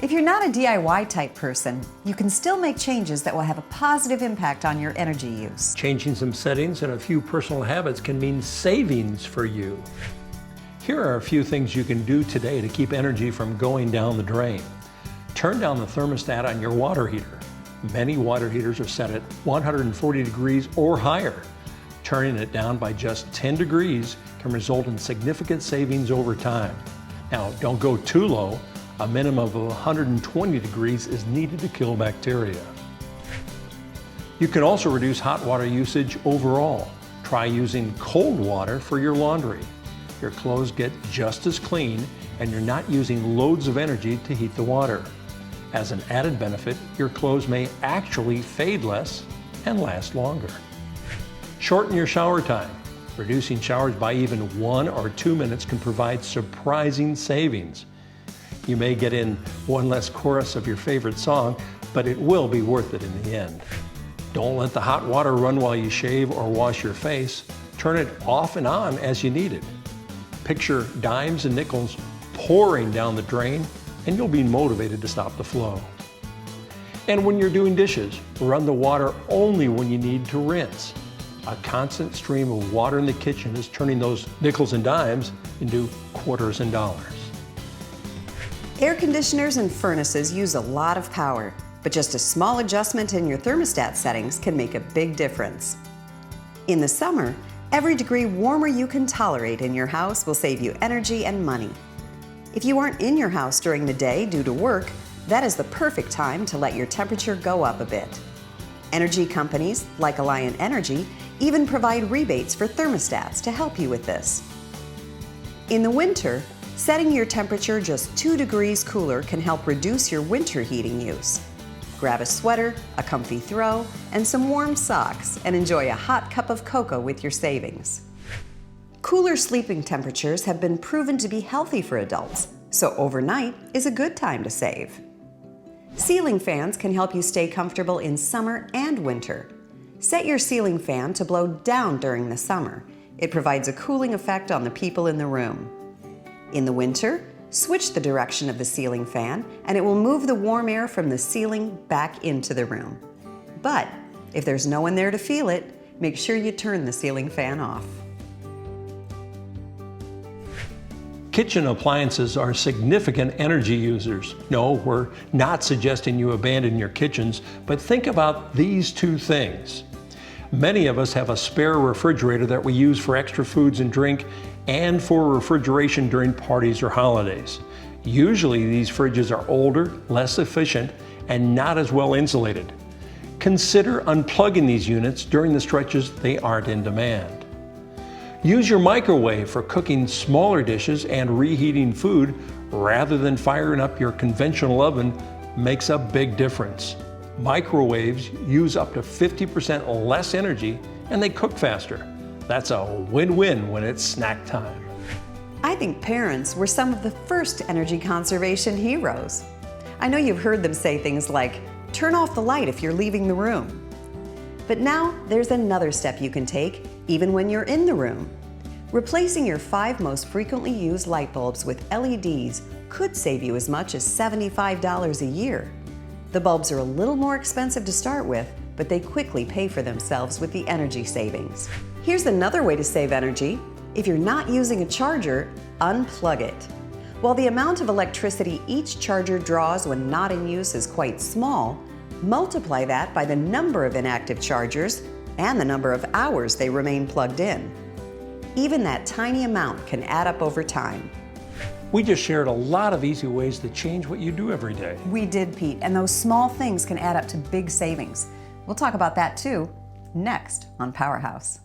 If you're not a DIY type person, you can still make changes that will have a positive impact on your energy use. Changing some settings and a few personal habits can mean savings for you. Here are a few things you can do today to keep energy from going down the drain. Turn down the thermostat on your water heater. Many water heaters are set at 140 degrees or higher. Turning it down by just 10 degrees can result in significant savings over time. Now, don't go too low. A minimum of 120 degrees is needed to kill bacteria. You can also reduce hot water usage overall. Try using cold water for your laundry. Your clothes get just as clean and you're not using loads of energy to heat the water. As an added benefit, your clothes may actually fade less and last longer. Shorten your shower time. Reducing showers by even 1 or 2 minutes can provide surprising savings. You may get in one less chorus of your favorite song, but it will be worth it in the end. Don't let the hot water run while you shave or wash your face. Turn it off and on as you need it. Picture dimes and nickels pouring down the drain, and you'll be motivated to stop the flow. And when you're doing dishes, run the water only when you need to rinse. A constant stream of water in the kitchen is turning those nickels and dimes into quarters and dollars. Air conditioners and furnaces use a lot of power, but just a small adjustment in your thermostat settings can make a big difference. In the summer, every degree warmer you can tolerate in your house will save you energy and money. If you aren't in your house during the day due to work, that is the perfect time to let your temperature go up a bit. Energy companies, like Alliant Energy, even provide rebates for thermostats to help you with this. In the winter, setting your temperature just 2 degrees cooler can help reduce your winter heating use. Grab a sweater, a comfy throw, and some warm socks, and enjoy a hot cup of cocoa with your savings. Cooler sleeping temperatures have been proven to be healthy for adults, so overnight is a good time to save. Ceiling fans can help you stay comfortable in summer and winter. Set your ceiling fan to blow down during the summer. It provides a cooling effect on the people in the room. In the winter, switch the direction of the ceiling fan and it will move the warm air from the ceiling back into the room. But if there's no one there to feel it, make sure you turn the ceiling fan off. Kitchen appliances are significant energy users. No, we're not suggesting you abandon your kitchens, but think about these two things. Many of us have a spare refrigerator that we use for extra foods and drink and for refrigeration during parties or holidays. Usually these fridges are older, less efficient, and not as well insulated. Consider unplugging these units during the stretches they aren't in demand. Use your microwave for cooking smaller dishes and reheating food rather than firing up your conventional oven makes a big difference. Microwaves use up to 50% less energy and they cook faster. That's a win-win when it's snack time. I think parents were some of the first energy conservation heroes. I know you've heard them say things like, turn off the light if you're leaving the room. But now there's another step you can take, even when you're in the room. Replacing your 5 most frequently used light bulbs with LEDs could save you as much as $75 a year. The bulbs are a little more expensive to start with, but they quickly pay for themselves with the energy savings. Here's another way to save energy. If you're not using a charger, unplug it. While the amount of electricity each charger draws when not in use is quite small, multiply that by the number of inactive chargers and the number of hours they remain plugged in. Even that tiny amount can add up over time. We just shared a lot of easy ways to change what you do every day. We did, Pete, and those small things can add up to big savings. We'll talk about that too, next on PowerHouse.